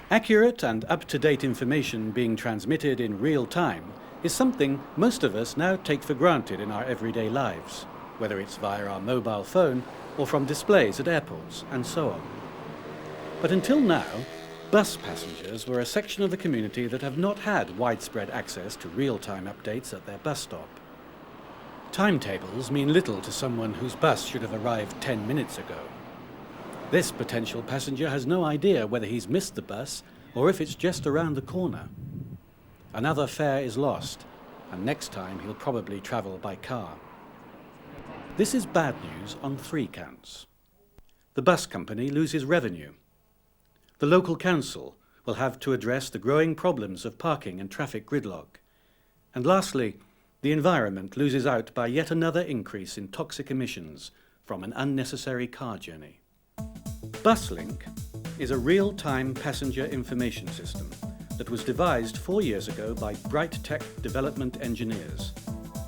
Accurate and up-to-date information being transmitted in real time is something most of us now take for granted in our everyday lives, whether it's via our mobile phone or from displays at airports and so on. But until now, bus passengers were a section of the community that have not had widespread access to real-time updates at their bus stop. Timetables mean little to someone whose bus should have arrived 10 minutes ago. This potential passenger has no idea whether he's missed the bus or if it's just around the corner. Another fare is lost, and next time he'll probably travel by car. This is bad news on 3 counts. The bus company loses revenue. The local council will have to address the growing problems of parking and traffic gridlock. And lastly, the environment loses out by yet another increase in toxic emissions from an unnecessary car journey. BusLink is a real-time passenger information system that was devised 4 years ago by BrightTech development engineers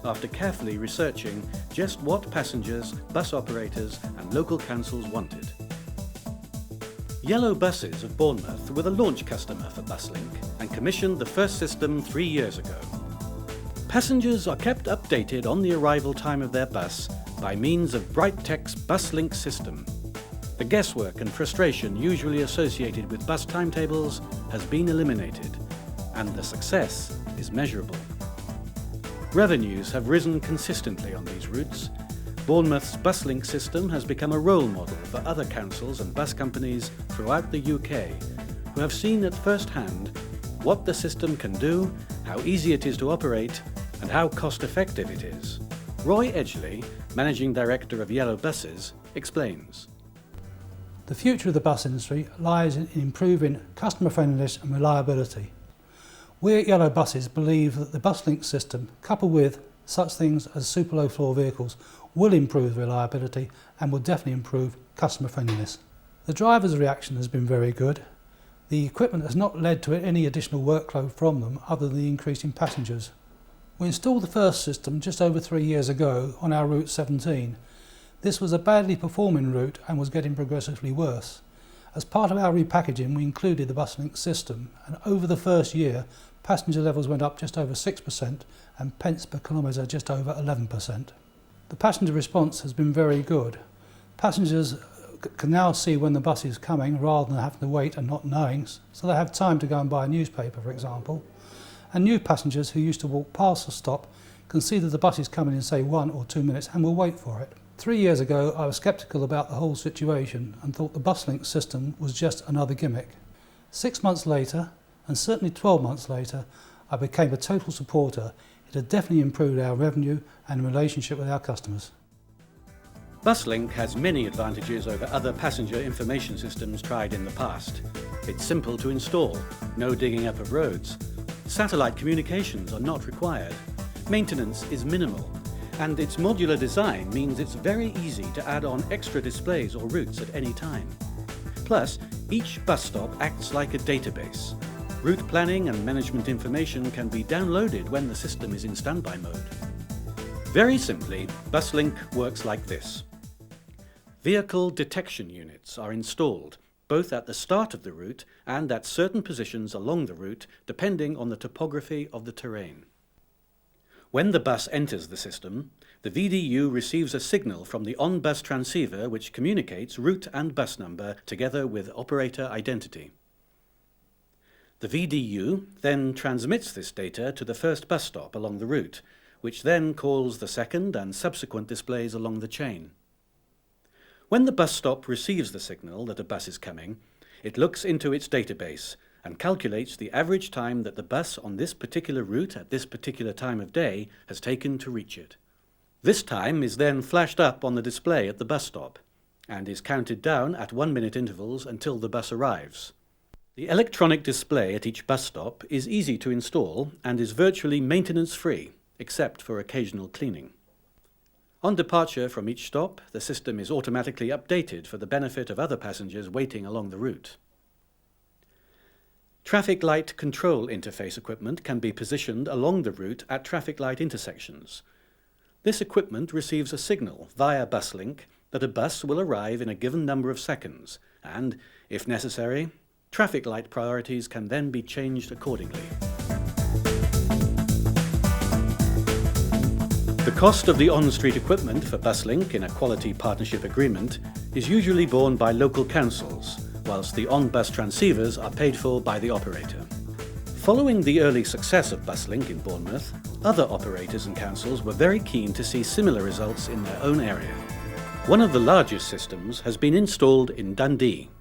after carefully researching just what passengers, bus operators and local councils wanted. Yellow Buses of Bournemouth were the launch customer for BusLink and commissioned the first system 3 years ago. Passengers are kept updated on the arrival time of their bus by means of BrightTech's BusLink system. The guesswork and frustration usually associated with bus timetables has been eliminated, and the success is measurable. Revenues have risen consistently on these routes. Bournemouth's BusLink system has become a role model for other councils and bus companies throughout the UK, who have seen at first hand what the system can do, how easy it is to operate, and how cost-effective it is. Roy Edgley, Managing Director of Yellow Buses, explains. The future of the bus industry lies in improving customer friendliness and reliability. We at Yellow Buses believe that the BusLink system, coupled with such things as super low floor vehicles, will improve reliability and will definitely improve customer friendliness. The driver's reaction has been very good. The equipment has not led to any additional workload from them other than the increase in passengers. We installed the first system just over 3 years ago on our Route 17. This was a badly performing route and was getting progressively worse. As part of our repackaging, we included the BusLink system, and over the first year, passenger levels went up just over 6% and pence per kilometre just over 11%. The passenger response has been very good. Passengers can now see when the bus is coming rather than having to wait and not knowing, so they have time to go and buy a newspaper, for example. And new passengers who used to walk past the stop can see that the bus is coming in, say, 1 or 2 minutes and will wait for it. 3 years ago, I was sceptical about the whole situation and thought the BusLink system was just another gimmick. 6 months later, and certainly 12 months later, I became a total supporter. It had definitely improved our revenue and relationship with our customers. BusLink has many advantages over other passenger information systems tried in the past. It's simple to install, no digging up of roads. Satellite communications are not required. Maintenance is minimal. And its modular design means it's very easy to add on extra displays or routes at any time. Plus, each bus stop acts like a database. Route planning and management information can be downloaded when the system is in standby mode. Very simply, BusLink works like this. Vehicle detection units are installed both at the start of the route and at certain positions along the route, depending on the topography of the terrain. When the bus enters the system, the VDU receives a signal from the on-bus transceiver which communicates route and bus number together with operator identity. The VDU then transmits this data to the first bus stop along the route, which then calls the second and subsequent displays along the chain. When the bus stop receives the signal that a bus is coming, it looks into its database and calculates the average time that the bus on this particular route at this particular time of day has taken to reach it. This time is then flashed up on the display at the bus stop and is counted down at 1-minute intervals until the bus arrives. The electronic display at each bus stop is easy to install and is virtually maintenance-free, except for occasional cleaning. On departure from each stop, the system is automatically updated for the benefit of other passengers waiting along the route. Traffic light control interface equipment can be positioned along the route at traffic light intersections. This equipment receives a signal via BusLink that a bus will arrive in a given number of seconds and, if necessary, Traffic light priorities can then be changed accordingly. The cost of the on-street equipment for Buslink in a quality partnership agreement is usually borne by local councils, whilst the on-bus transceivers are paid for by the operator. Following the early success of Buslink in Bournemouth, other operators and councils were very keen to see similar results in their own area. One of the largest systems has been installed in Dundee.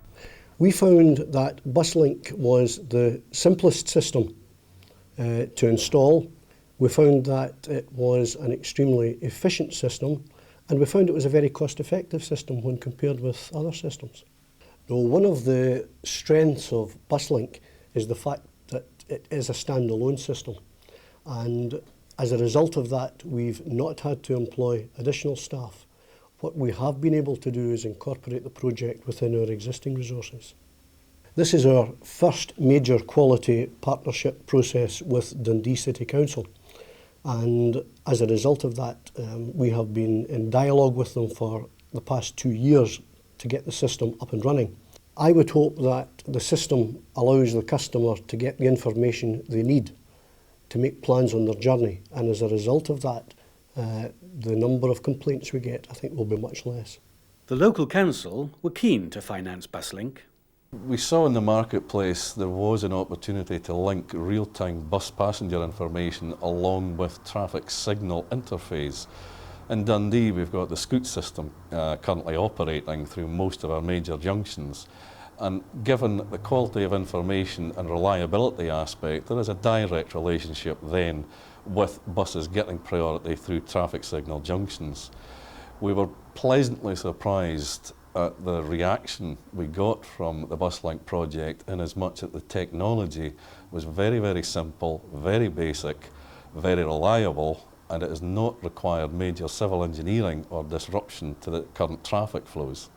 We found that Buslink was the simplest system to install. We found that it was an extremely efficient system, and we found it was a very cost-effective system when compared with other systems. Now, one of the strengths of Buslink is the fact that it is a standalone system, and as a result of that, we've not had to employ additional staff. What we have been able to do is incorporate the project within our existing resources. This is our first major quality partnership process with Dundee City Council. And as a result of that, we have been in dialogue with them for the past 2 years to get the system up and running. I would hope that the system allows the customer to get the information they need to make plans on their journey. And as a result of that, the number of complaints we get, I think, will be much less. The local council were keen to finance Buslink. We saw in the marketplace there was an opportunity to link real-time bus passenger information along with traffic signal interface. In Dundee we've got the Scoot system currently operating through most of our major junctions, and given the quality of information and reliability aspect, there is a direct relationship then with buses getting priority through traffic signal junctions. We were pleasantly surprised at the reaction we got from the Buslink project, in as much that the technology was very, very simple, very basic, very reliable, and it has not required major civil engineering or disruption to the current traffic flows.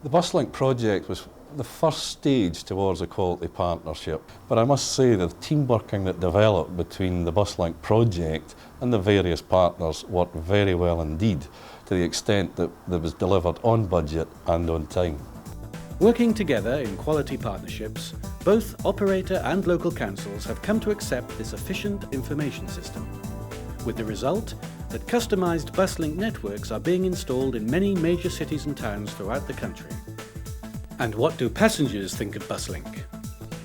The Buslink project was the first stage towards a quality partnership, but I must say the team working that developed between the Buslink project and the various partners worked very well indeed, to the extent that it was delivered on budget and on time. Working together in quality partnerships, both operator and local councils have come to accept this efficient information system, with the result that customised Buslink networks are being installed in many major cities and towns throughout the country. And what do passengers think of Buslink?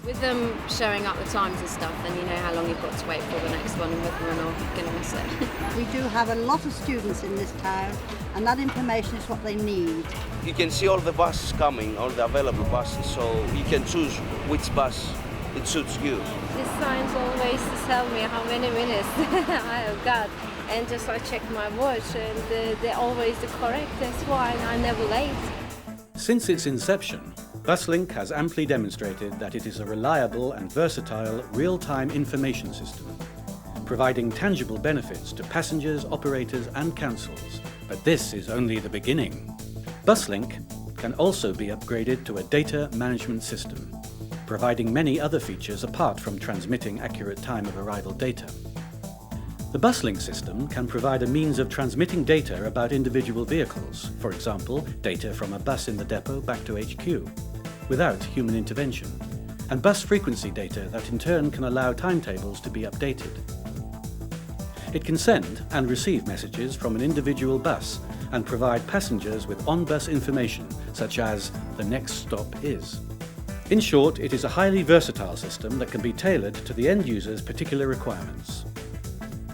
With them showing up the times and stuff, then you know how long you've got to wait for the next one and whether or not you're going to miss it. We do have a lot of students in this town, and that information is what they need. You can see all the buses coming, all the available buses, so you can choose which bus it suits you. The signs always tell me how many minutes I have got, and just I check my watch, and they're always the correct. That's why I'm never late. Since its inception, Buslink has amply demonstrated that it is a reliable and versatile real-time information system, providing tangible benefits to passengers, operators and councils. But this is only the beginning. Buslink can also be upgraded to a data management system, providing many other features apart from transmitting accurate time of arrival data. The Buslink system can provide a means of transmitting data about individual vehicles, for example, data from a bus in the depot back to HQ, without human intervention, and bus frequency data that in turn can allow timetables to be updated. It can send and receive messages from an individual bus and provide passengers with on-bus information, such as the next stop is. In short, it is a highly versatile system that can be tailored to the end user's particular requirements.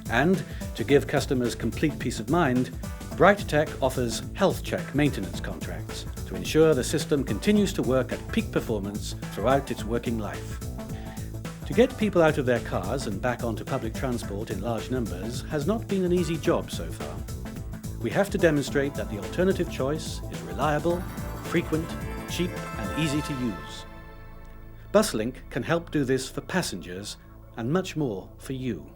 And, to give customers complete peace of mind, BrightTech offers health check maintenance contracts to ensure the system continues to work at peak performance throughout its working life. To get people out of their cars and back onto public transport in large numbers has not been an easy job so far. We have to demonstrate that the alternative choice is reliable, frequent, cheap and easy to use. Buslink can help do this for passengers and much more for you.